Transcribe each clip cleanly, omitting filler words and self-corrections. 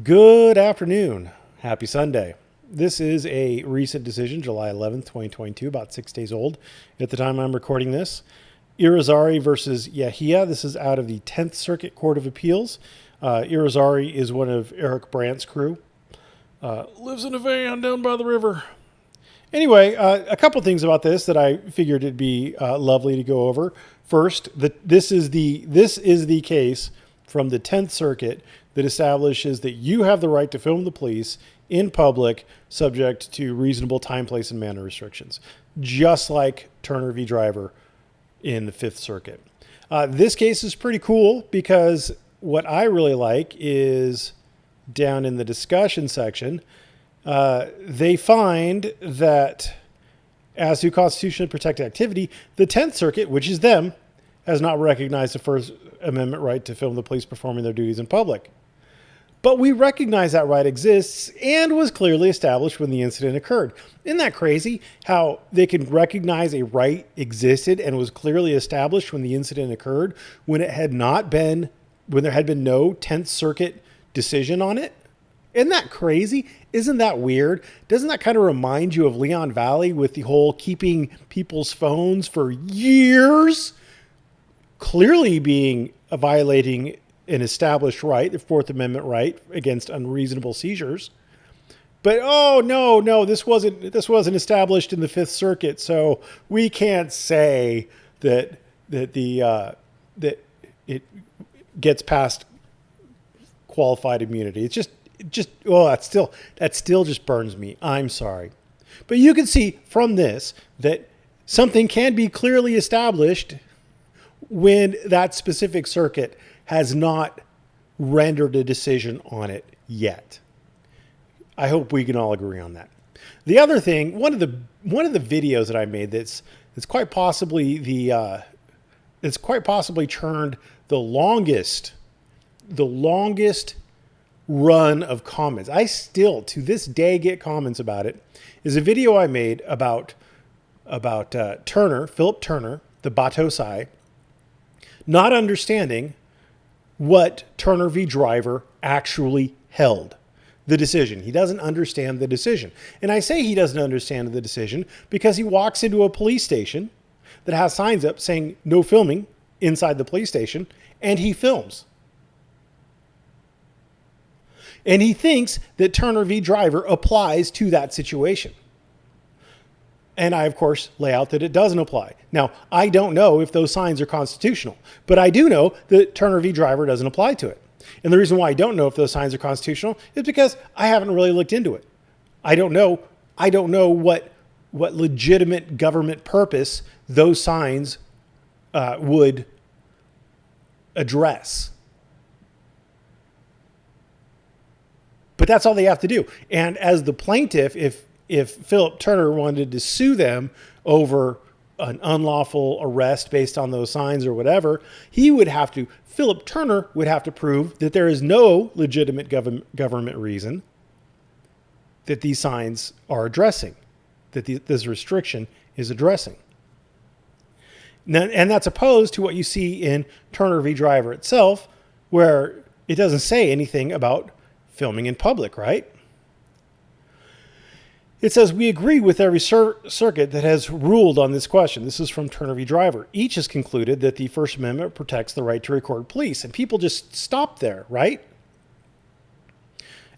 Good afternoon. Happy Sunday. This is a recent decision, July 11th, 2022, about 6 days old at the time I'm recording this. Irizarry versus Yehia. This is out of the 10th Circuit Court of Appeals. Irizarry is one of Eric Brandt's crew. Lives in a van down by the river. Anyway, a couple things about this that I figured it'd be lovely to go over. First, this is the case from the 10th Circuit that establishes that you have the right to film the police in public subject to reasonable time, place, and manner restrictions, just like Turner v. Driver in the 5th Circuit. This case is pretty cool because what I really like is down in the discussion section, they find that as to constitutionally protected activity, the 10th Circuit, which is them, has not recognized the First Amendment right to film the police performing their duties in public. But we recognize that right exists and was clearly established when the incident occurred. Isn't that crazy how they can recognize a right existed and was clearly established when the incident occurred when there had been no 10th Circuit decision on it? Isn't that crazy? Isn't that weird? Doesn't that kind of remind you of Leon Valley with the whole keeping people's phones for years clearly being violating an established right, the Fourth Amendment right against unreasonable seizures? But no, this wasn't established in the 5th Circuit, so we can't say that it gets past qualified immunity. That still just burns me. I'm sorry. But you can see from this that something can be clearly established when that specific circuit has not rendered a decision on it yet. I hope we can all agree on that. The other thing, one of the videos that I made that's quite possibly churned the longest run of comments. I still to this day get comments about it. Is a video I made about Philip Turner, the Batosai, not understanding what Turner v. Driver actually held, the decision. He doesn't understand the decision. And I say he doesn't understand the decision because he walks into a police station that has signs up saying no filming inside the police station, and he films. And he thinks that Turner v. Driver applies to that situation. And I, of course, lay out that it doesn't apply. Now, I don't know if those signs are constitutional, but I do know that Turner v. Driver doesn't apply to it. And the reason why I don't know if those signs are constitutional is because I haven't really looked into it. I don't know what legitimate government purpose those signs would address. But that's all they have to do. And as the plaintiff, if Philip Turner wanted to sue them over an unlawful arrest based on those signs or whatever, Philip Turner would have to prove that there is no legitimate government reason that these signs are addressing, that this restriction is addressing. And that's opposed to what you see in Turner v. Driver itself, where it doesn't say anything about filming in public, right? It says, we agree with every circuit that has ruled on this question. This is from Turner v. Driver. Each has concluded that the First Amendment protects the right to record police. And people just stop there, right?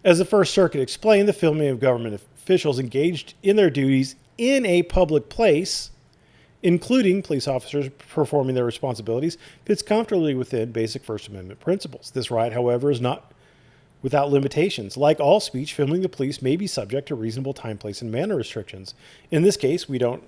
As the First Circuit explained, the filming of government officials engaged in their duties in a public place, including police officers performing their responsibilities, fits comfortably within basic First Amendment principles. This right, however, is not without limitations. Like all speech, filming the police may be subject to reasonable time, place, and manner restrictions. In this case, we don't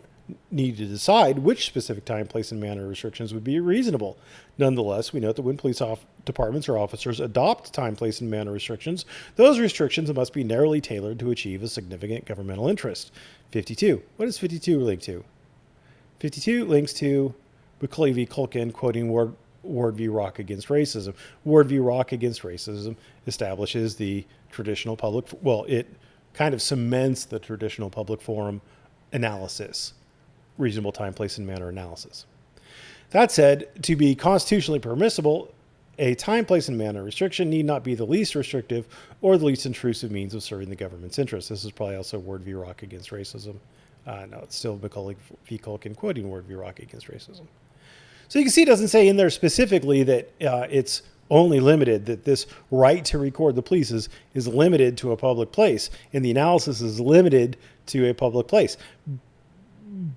need to decide which specific time, place, and manner restrictions would be reasonable. Nonetheless, we note that when police departments or officers adopt time, place, and manner restrictions, those restrictions must be narrowly tailored to achieve a significant governmental interest. 52. What does 52 link to? 52 links to McCauley v. Culkin, quoting Ward v. Rock against racism. Ward v. Rock against racism establishes the traditional it kind of cements the traditional public forum analysis, reasonable time, place, and manner analysis. That said, to be constitutionally permissible, a time, place, and manner restriction need not be the least restrictive or the least intrusive means of serving the government's interests. This is probably also Ward v. Rock against racism. No, it's still Macaulay v. Culkin quoting Ward v. Rock against racism. So you can see it doesn't say in there specifically that it's only limited, that this right to record the police is limited to a public place, and the analysis is limited to a public place.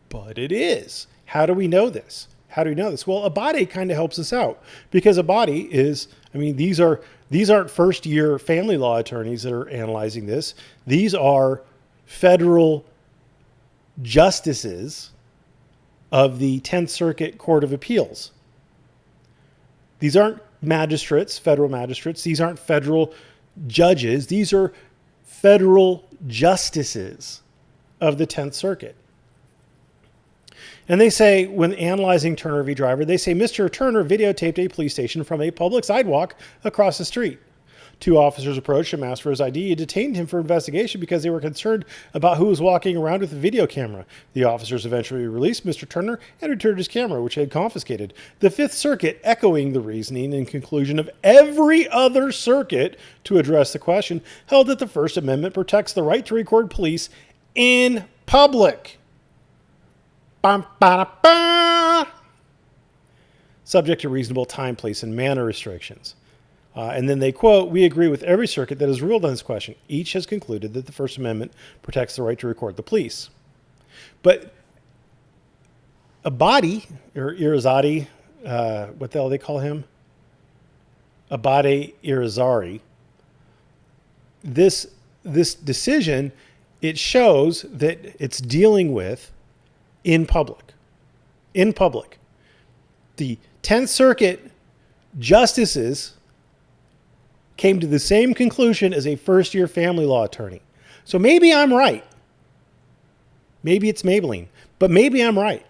But it is. How do we know this? How do we know this? Well, Abade kind of helps us out, because Abade is, these aren't first-year family law attorneys that are analyzing this. These are federal justices of the 10th Circuit Court of Appeals. These aren't magistrates, federal magistrates. These aren't federal judges. These are federal justices of the 10th Circuit. And they say, when analyzing Turner v. Driver, they say Mr. Turner videotaped a police station from a public sidewalk across the street. Two officers approached him, asked for his ID, and detained him for investigation because they were concerned about who was walking around with a video camera. The officers eventually released Mr. Turner and returned his camera, which they had confiscated. The Fifth Circuit, echoing the reasoning and conclusion of every other circuit to address the question, held that the First Amendment protects the right to record police in public. Subject to reasonable time, place, and manner restrictions. And then they quote, "We agree with every circuit that has ruled on this question. Each has concluded that the First Amendment protects the right to record the police." But Abade, or Irizarry, what the hell they call him? Abade Irizarry. This decision, it shows that it's dealing with in public. In public. The 10th Circuit justices came to the same conclusion as a first-year family law attorney. So maybe I'm right. Maybe it's Maybelline, but maybe I'm right.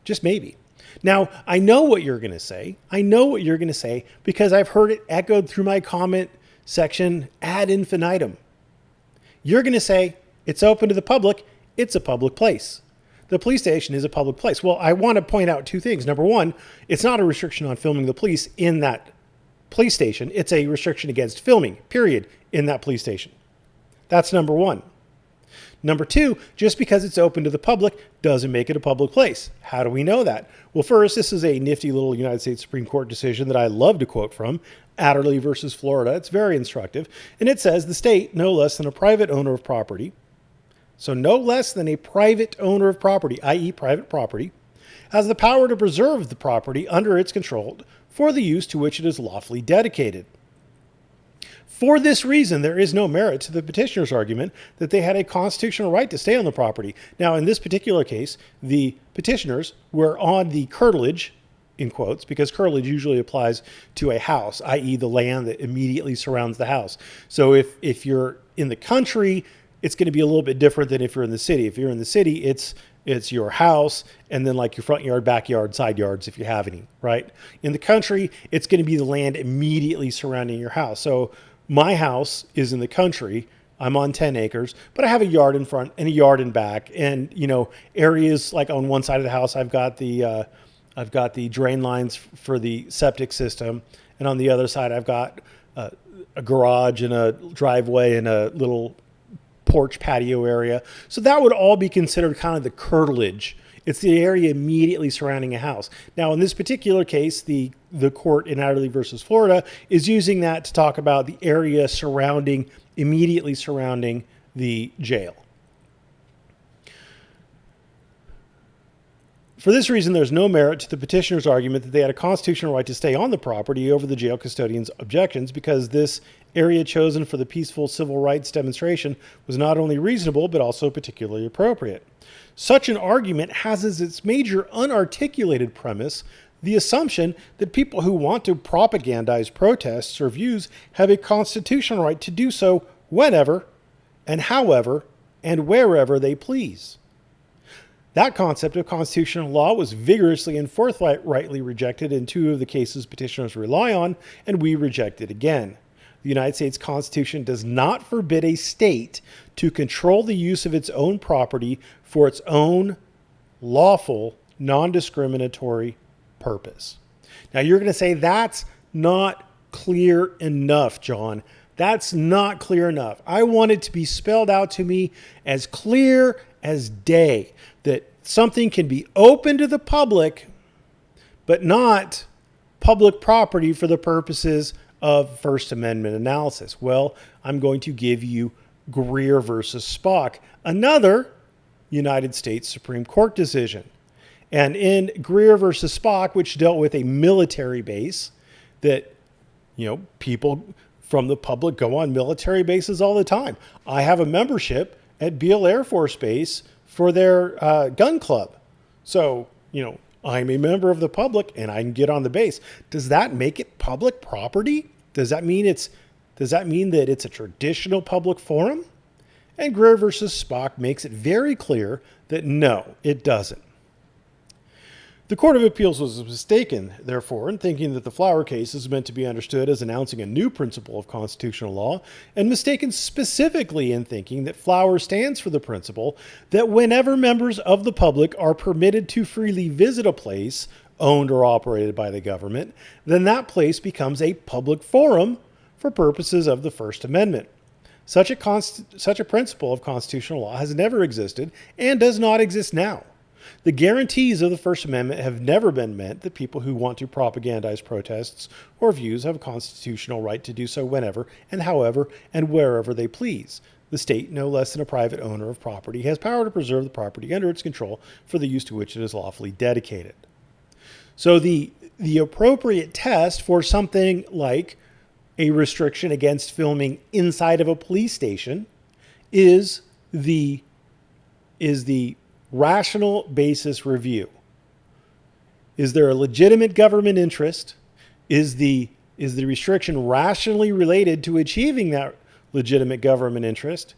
Just maybe. Now, I know what you're going to say. I know what you're going to say because I've heard it echoed through my comment section ad infinitum. You're going to say, it's open to the public. It's a public place. The police station is a public place. Well, I want to point out two things. Number one, it's not a restriction on filming the police in that police station. It's a restriction against filming, period, in that police station. That's number one. Number two, just because it's open to the public doesn't make it a public place. How do we know that? Well, first, this is a nifty little United States Supreme Court decision that I love to quote from, Adderley versus Florida. It's very instructive. And it says the state, no less than a private owner of property, so no less than a private owner of property, i.e. private property, has the power to preserve the property under its control for the use to which it is lawfully dedicated. For this reason, there is no merit to the petitioner's argument that they had a constitutional right to stay on the property. Now, in this particular case, the petitioners were on the curtilage, in quotes, because curtilage usually applies to a house, i.e. the land that immediately surrounds the house. So if you're in the country, it's going to be a little bit different than if you're in the city. If you're in the city, it's your house and then like your front yard, backyard, side yards, if you have any, right? In the country, it's going to be the land immediately surrounding your house. So my house is in the country. I'm on 10 acres, but I have a yard in front and a yard in back. And, areas like on one side of the house, I've got the drain lines for the septic system. And on the other side, I've got a garage and a driveway and a little porch patio area. So that would all be considered kind of the curtilage. It's the area immediately surrounding a house. Now, in this particular case, the court in Adderley versus Florida is using that to talk about the area immediately surrounding the jail. For this reason, there's no merit to the petitioner's argument that they had a constitutional right to stay on the property over the jail custodian's objections, because this area chosen for the peaceful civil rights demonstration was not only reasonable, but also particularly appropriate. Such an argument has as its major unarticulated premise the assumption that people who want to propagandize protests or views have a constitutional right to do so whenever and however and wherever they please. That concept of constitutional law was vigorously and forthrightly rejected in two of the cases petitioners rely on, and we reject it again. The United States Constitution does not forbid a state to control the use of its own property for its own lawful, non-discriminatory purpose. Now, you're going to say that's not clear enough, John. That's not clear enough. I want it to be spelled out to me as clear as day, that something can be open to the public, but not public property for the purposes of First Amendment analysis. Well, I'm going to give you Greer versus Spock, another United States Supreme Court decision. And in Greer versus Spock, which dealt with a military base that, people from the public go on military bases all the time. I have a membership at Beale Air Force Base for their gun club. So, I'm a member of the public and I can get on the base. Does that make it public property? Does that mean that it's a traditional public forum? And Greer versus Spock makes it very clear that no, it doesn't. The Court of Appeals was mistaken, therefore, in thinking that the Flower case is meant to be understood as announcing a new principle of constitutional law, and mistaken specifically in thinking that Flower stands for the principle that whenever members of the public are permitted to freely visit a place owned or operated by the government, then that place becomes a public forum for purposes of the First Amendment. Such a principle of constitutional law has never existed and does not exist now. The guarantees of the First Amendment have never been meant that people who want to propagandize protests or views have a constitutional right to do so whenever and however and wherever they please. The state, no less than a private owner of property, has power to preserve the property under its control for the use to which it is lawfully dedicated. So the appropriate test for something like a restriction against filming inside of a police station is the rational basis review. Is there a legitimate government interest? Is the restriction rationally related to achieving that legitimate government interest?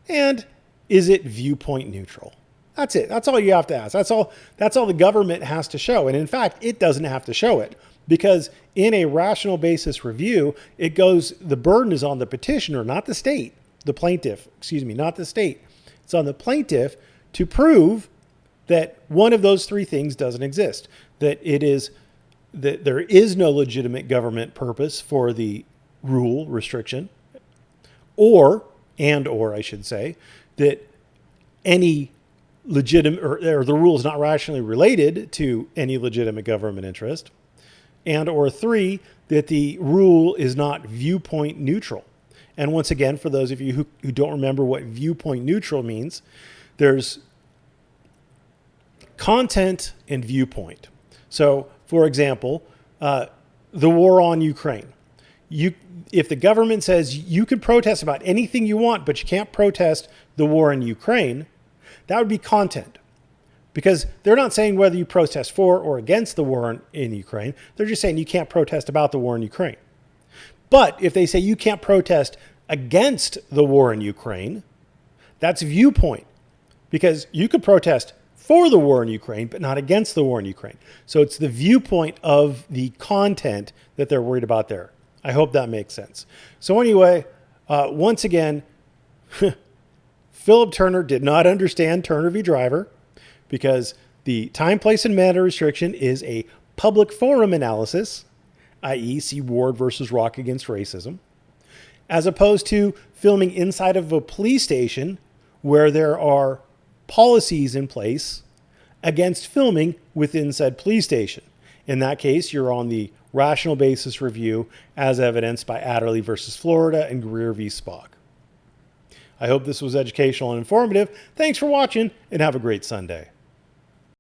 And is it viewpoint neutral? That's it. That's all you have to ask. That's all the government has to show. And in fact, it doesn't have to show it, because in a rational basis review, the burden is on the petitioner, not the state, the plaintiff, not the state. It's on the plaintiff to prove that one of those three things doesn't exist, that there is no legitimate government purpose for the restriction, or I should say, that any legitimate or the rule is not rationally related to any legitimate government interest, or three, that the rule is not viewpoint neutral. And once again, for those of you who don't remember what viewpoint neutral means, there's content and viewpoint. So, for example, the war on Ukraine. If the government says you can protest about anything you want, but you can't protest the war in Ukraine, that would be content. Because they're not saying whether you protest for or against the war in Ukraine. They're just saying you can't protest about the war in Ukraine. But if they say you can't protest against the war in Ukraine, that's viewpoint. Because you could protest for the war in Ukraine, but not against the war in Ukraine. So it's the viewpoint of the content that they're worried about there. I hope that makes sense. So anyway, once again, Philip Turner did not understand Turner v. Driver, because the time, place, and manner restriction is a public forum analysis, i.e. see Ward versus Rock Against Racism, as opposed to filming inside of a police station where there are policies in place against filming within said police station. In that case, you're on the rational basis review as evidenced by Adderley versus Florida and Greer v. Spock. I hope this was educational and informative. Thanks for watching, and have a great Sunday.